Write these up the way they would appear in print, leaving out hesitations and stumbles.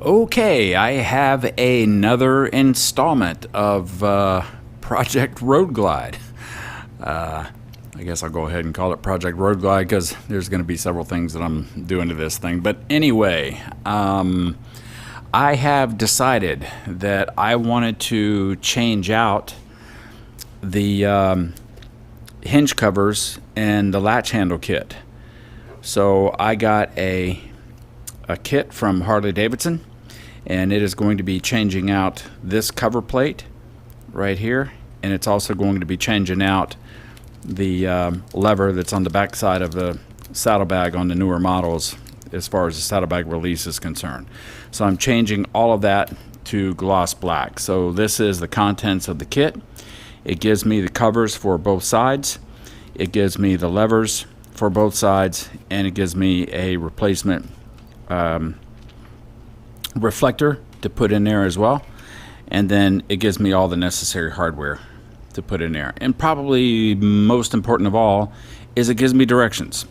Okay, I have another installment of Project Road Glide. I guess I'll go ahead and call it Project Road Glide because there's going to be several things that I'm doing to this thing. But anyway, I have decided that I wanted to change out the hinge covers and the latch handle kit. So I got a kit from Harley-Davidson, and it is going to be changing out this cover plate right here, and it's also going to be changing out the lever that's on the back side of the saddlebag on the newer models as far as the saddlebag release is concerned. So I'm changing all of that to gloss black. So this is the contents of the kit. It gives me the covers for both sides, it gives me the levers for both sides, and it gives me a replacement reflector to put in there as well, and then it gives me all the necessary hardware to put in there. And probably most important of all is it gives me directions.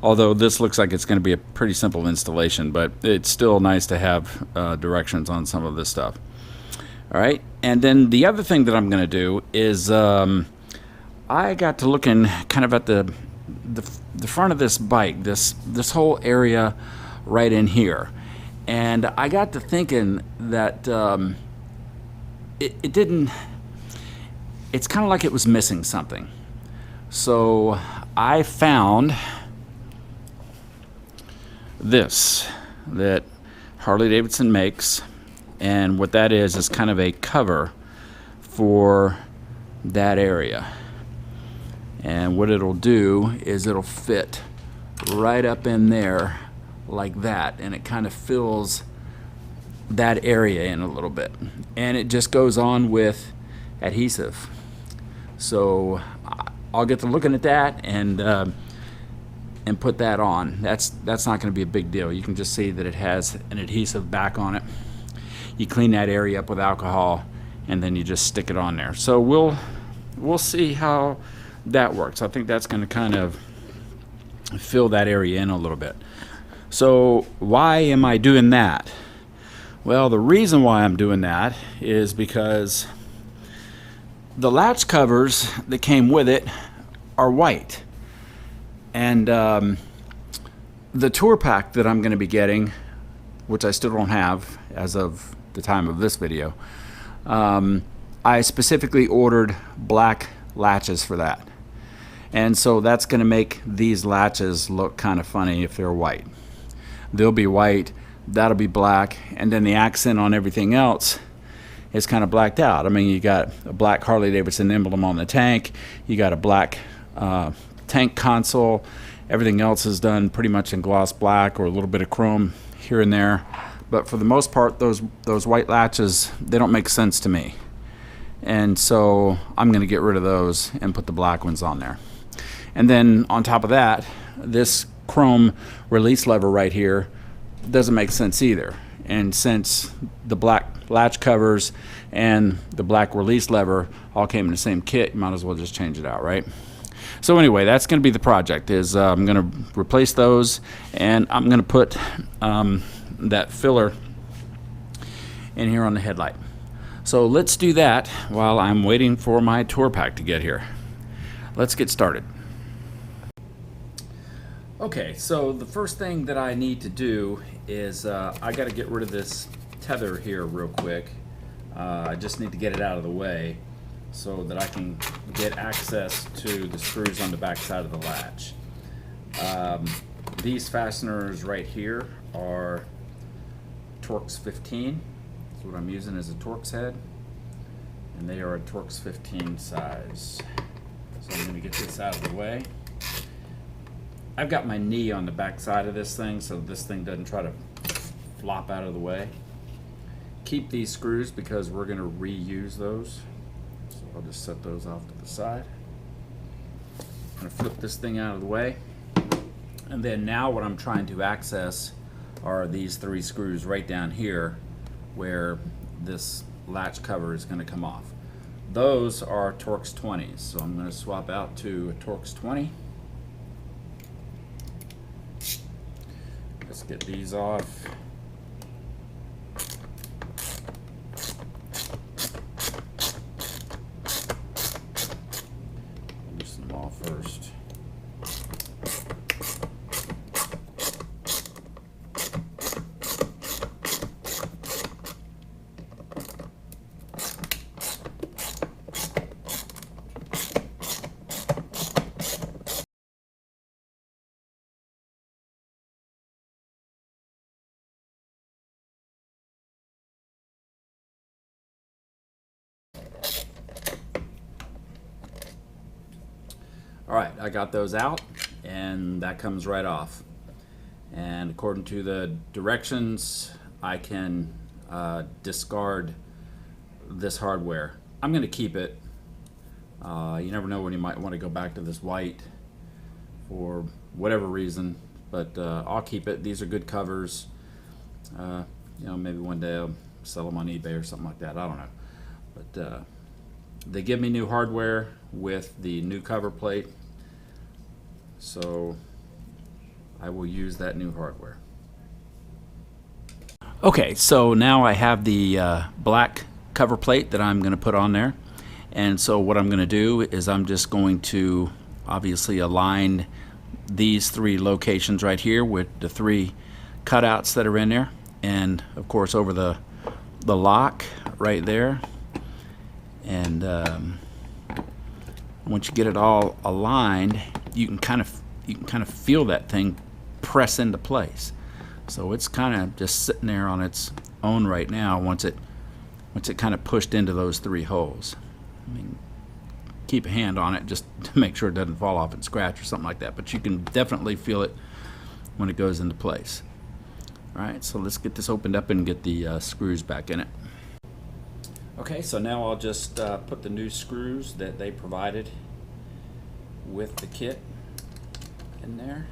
Although this looks like it's going to be a pretty simple installation, but it's still nice to have directions on some of this stuff. All right, and then the other thing that I'm going to do is I got to looking kind of at the front of this bike, this whole area right in here, and I got to thinking that it didn't. It's kind of like it was missing something. So I found this that Harley-Davidson makes, and what that is kind of a cover for that area. And what it'll do is it'll fit right up in there like that, and it kind of fills that area in a little bit, and it just goes on with adhesive. So I'll get to looking at that and put that on. That's not going to be a big deal. You can just see that it has an adhesive back on it. You clean that area up with alcohol, and then you just stick it on there. So we'll see how that works. I think that's going to kind of fill that area in a little bit. So why am I doing that? Well, the reason why I'm doing that is because the latch covers that came with it are white, and the tour pack that I'm going to be getting, which I still don't have as of the time of this video, I specifically ordered black latches for that, and so that's going to make these latches look kind of funny if they're white. They'll be white, that'll be black, and then the accent on everything else is kind of blacked out. I mean, you got a black Harley-Davidson emblem on the tank, you got a black tank console, everything else is done pretty much in gloss black or a little bit of chrome here and there. But for the most part, those white latches, they don't make sense to me. And so I'm going to get rid of those and put the black ones on there. And then on top of that, this chrome release lever right here doesn't make sense either. And since the black latch covers and the black release lever all came in the same kit, you might as well just change it out, right? So anyway, that's going to be the project. Is I'm going to replace those, and I'm going to put that filler in here on the headlight. So let's do that while I'm waiting for my tour pack to get here. Let's get started. Okay, so the first thing that I need to do is I got to get rid of this tether here real quick. I just need to get it out of the way so that I can get access to the screws on the back side of the latch. These fasteners right here are Torx 15. That's what I'm using as a Torx head, and they are a Torx 15 size. So I'm going to get this out of the way. I've got my knee on the back side of this thing, so this thing doesn't try to flop out of the way. Keep these screws because we're going to reuse those. So I'll just set those off to the side. I'm going to flip this thing out of the way. And then now what I'm trying to access are these 3 screws right down here where this latch cover is going to come off. Those are Torx 20s, so I'm going to swap out to a Torx 20. Let's get these off. All right, I got those out, and that comes right off. And according to the directions, I can discard this hardware. I'm going to keep it. You never know when you might want to go back to this white for whatever reason, but I'll keep it. These are good covers. You know, maybe one day I'll sell them on eBay or something like that. I don't know. But they give me new hardware with the new cover plate, so I will use that new hardware. Okay, so now I have the black cover plate that I'm going to put on there. And so what I'm going to do is I'm just going to obviously align these three locations right here with the three cutouts that are in there, and of course over the lock right there. And once you get it all aligned, you can kind of feel that thing press into place. So it's kind of just sitting there on its own right now once it kind of pushed into those three holes. I mean, keep a hand on it just to make sure it doesn't fall off and scratch or something like that, but you can definitely feel it when it goes into place. All right, so let's get this opened up and get the screws back in it. Okay, so now I'll just put the new screws that they provided with the kit in there.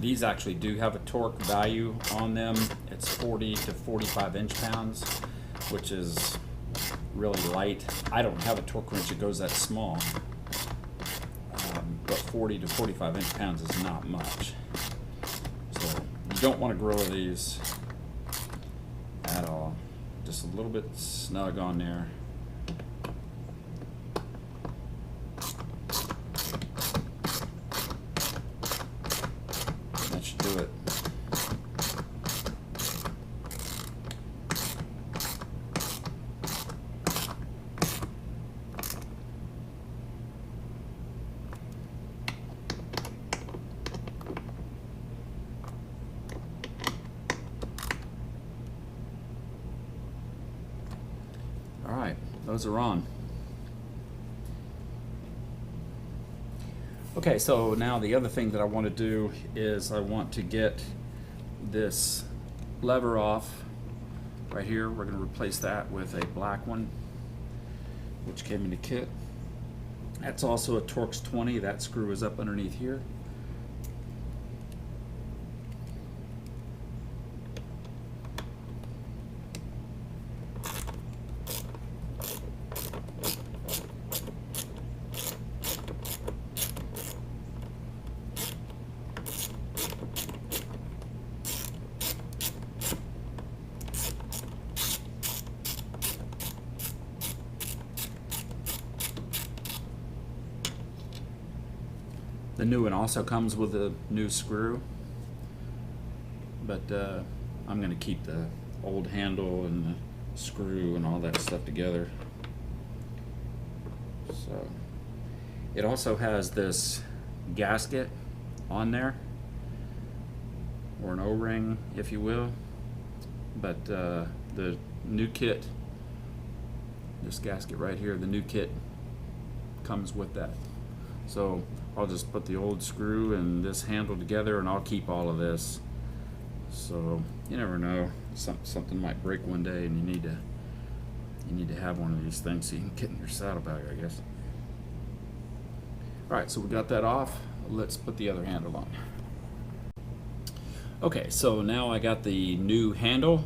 These actually do have a torque value on them. It's 40 to 45 inch-pounds, which is really light. I don't have a torque wrench that goes that small, but 40 to 45 inch-pounds is not much. So you don't want to grow these at all. Just a little bit snug on there. That should do it. All right, those are on. Okay, so now the other thing that I want to do is I want to get this lever off right here. We're going to replace that with a black one, which came in the kit. That's also a Torx 20. That screw is up underneath here. The new one also comes with a new screw, but I'm going to keep the old handle and the screw and all that stuff together. So it also has this gasket on there, or an O-ring if you will, but the new kit, this gasket right here, the new kit comes with that. So I'll just put the old screw and this handle together, and I'll keep all of this. So you never know, something might break one day, and you need to have one of these things so you can get in your saddlebag, I guess. All right, so we got that off. Let's put the other handle on. Okay, so now I got the new handle,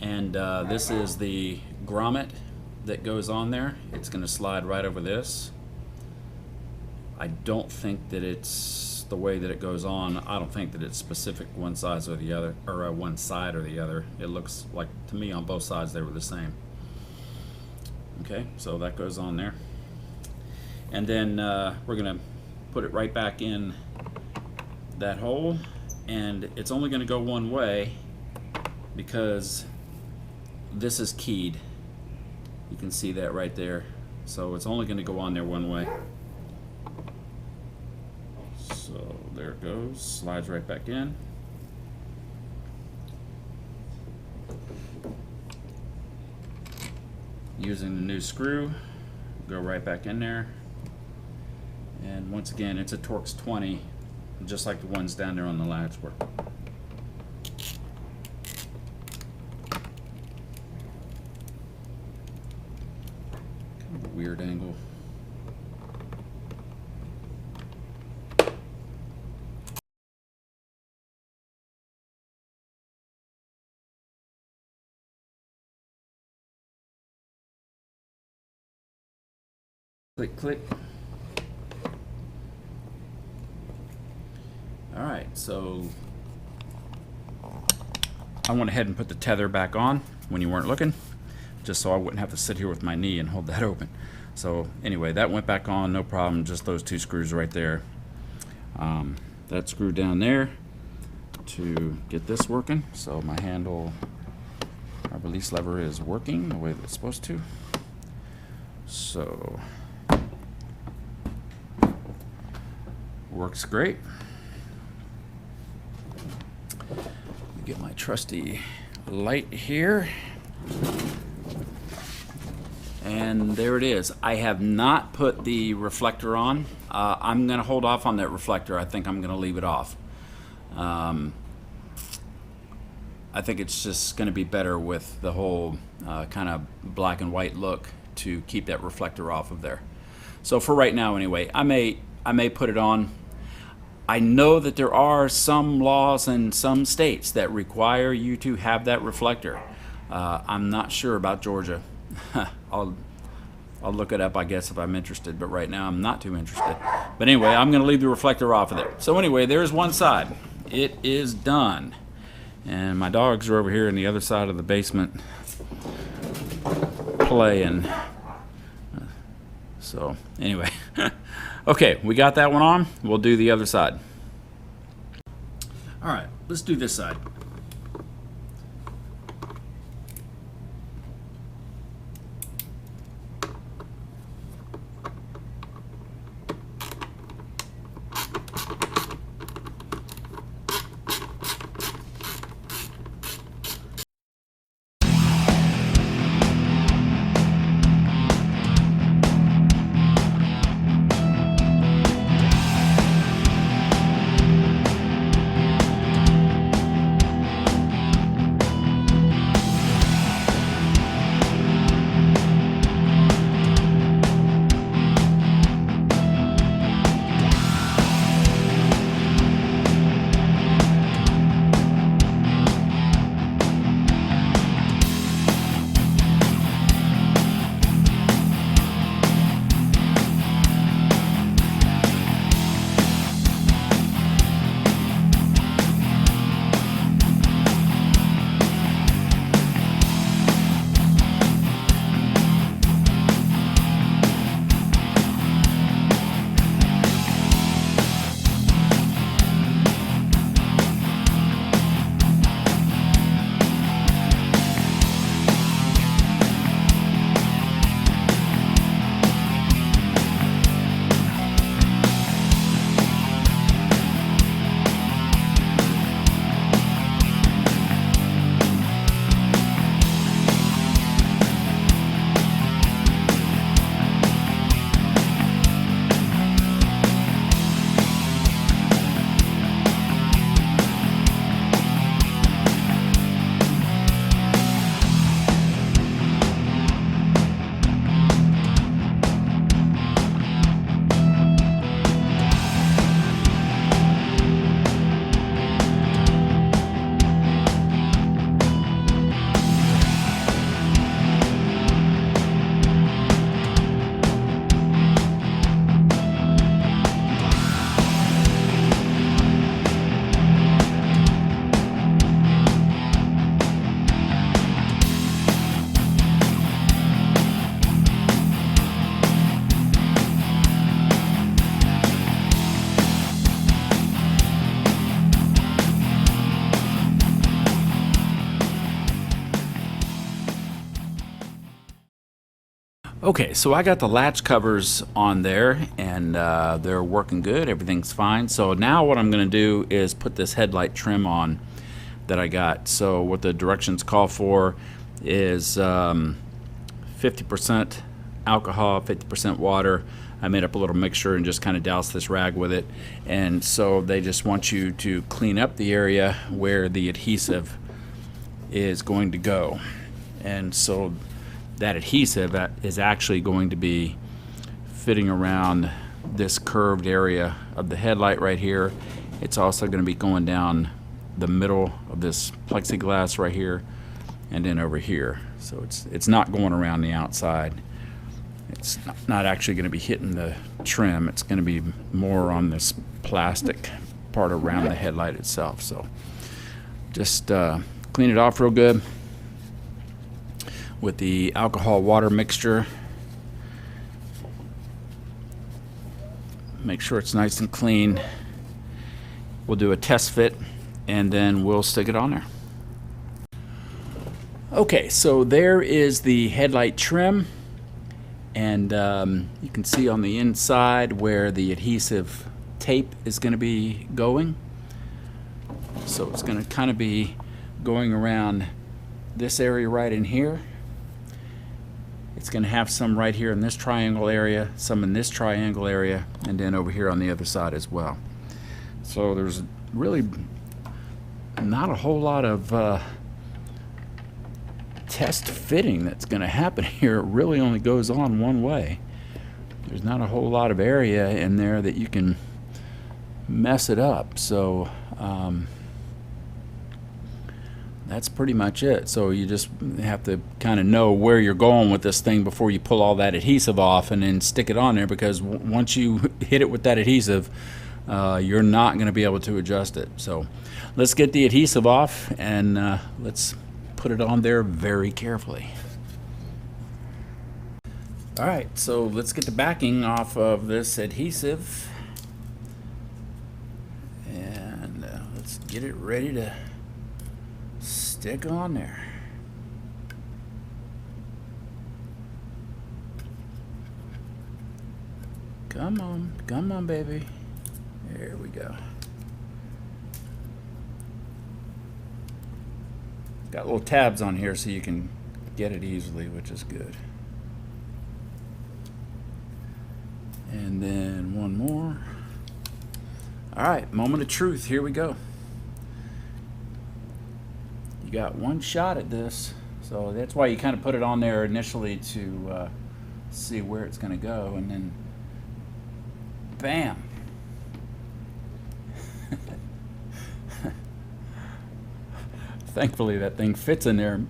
and this is the grommet that goes on there. It's going to slide right over this. I don't think that it's the way that it goes on. I don't think that it's specific one size or the other, or one side or the other. It looks like to me on both sides they were the same. Okay, so that goes on there. And then we're going to put it right back in that hole, and it's only going to go one way because this is keyed. You can see that right there. So it's only going to go on there one way. So there it goes, slides right back in. Using the new screw, go right back in there. And once again, it's a Torx 20, just like the ones down there on the latch were. Kind of a weird angle. Click, click. Alright, so I went ahead and put the tether back on when you weren't looking, just so I wouldn't have to sit here with my knee and hold that open. So anyway, that went back on, no problem, just those two screws right there. That screw down there to get this working. So my handle, our release lever is working the way that it's supposed to. So works great. Get my trusty light here, and there it is. I have not put the reflector on. I'm going to hold off on that reflector. I think I'm going to leave it off. I think it's just going to be better with the whole kind of black and white look to keep that reflector off of there. So for right now anyway, I may put it on. I know that there are some laws in some states that require you to have that reflector. I'm not sure about Georgia. I'll look it up, I guess, if I'm interested, but right now I'm not too interested. But anyway, I'm going to leave the reflector off of there. So anyway, there's one side. It is done. And my dogs are over here in the other side of the basement playing. So anyway. Okay, we got that one on. We'll do the other side. All right, let's do this side. Okay, so I got the latch covers on there, and they're working good. Everything's fine. So now what I'm going to do is put this headlight trim on that I got. So what the directions call for is 50% alcohol, 50% water. I made up a little mixture and just kind of doused this rag with it. And so they just want you to clean up the area where the adhesive is going to go. And so that adhesive is actually going to be fitting around this curved area of the headlight right here. It's also going to be going down the middle of this plexiglass right here and then over here. So it's not going around the outside. It's not actually going to be hitting the trim. It's going to be more on this plastic part around the headlight itself. So just clean it off real good with the alcohol water mixture. Make sure it's nice and clean. We'll do a test fit and then we'll stick it on there. Okay, so there is the headlight trim, and you can see on the inside where the adhesive tape is going to be going. So it's going to kind of be going around this area right in here. It's going to have some right here in this triangle area, some in this triangle area, and then over here on the other side as well. So there's really not a whole lot of test fitting that's going to happen here. It really only goes on one way. There's not a whole lot of area in there that you can mess it up. So that's pretty much it. So you just have to kind of know where you're going with this thing before you pull all that adhesive off and then stick it on there, because once you hit it with that adhesive, you're not going to be able to adjust it. So let's get the adhesive off and let's put it on there very carefully. All right, so let's get the backing off of this adhesive, and let's get it ready to stick on there. Come on, baby. There we go. Got little tabs on here so you can get it easily, which is good. And then one more. All right, moment of truth. Here we go. You got one shot at this, so that's why you kind of put it on there initially to see where it's going to go, and then bam. Thankfully that thing fits in there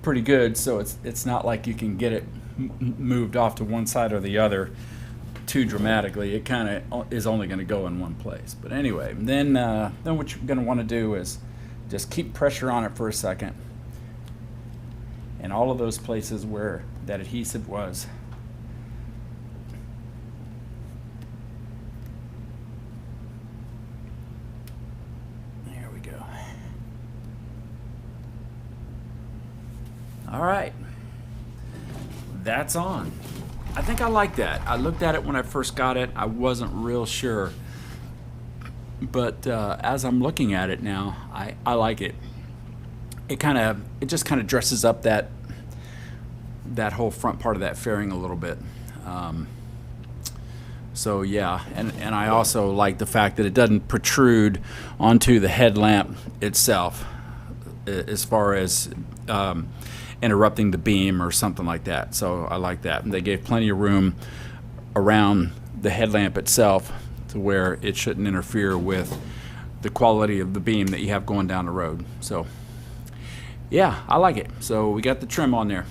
pretty good, so it's not like you can get it moved off to one side or the other too dramatically. It kind of is only going to go in one place. But anyway, then what you're going to want to do is just keep pressure on it for a second, and all of those places where that adhesive was, there we go. All right, that's on. I think I like that. I looked at it when I first got it. I wasn't real sure, but as I'm looking at it now, I like it. It just kind of dresses up that whole front part of that fairing a little bit. So yeah, and I also like the fact that it doesn't protrude onto the headlamp itself, as far as interrupting the beam or something like that. So I like that. And they gave plenty of room around the headlamp itself to where it shouldn't interfere with the quality of the beam that you have going down the road. So yeah, I like it. So we got the trim on there.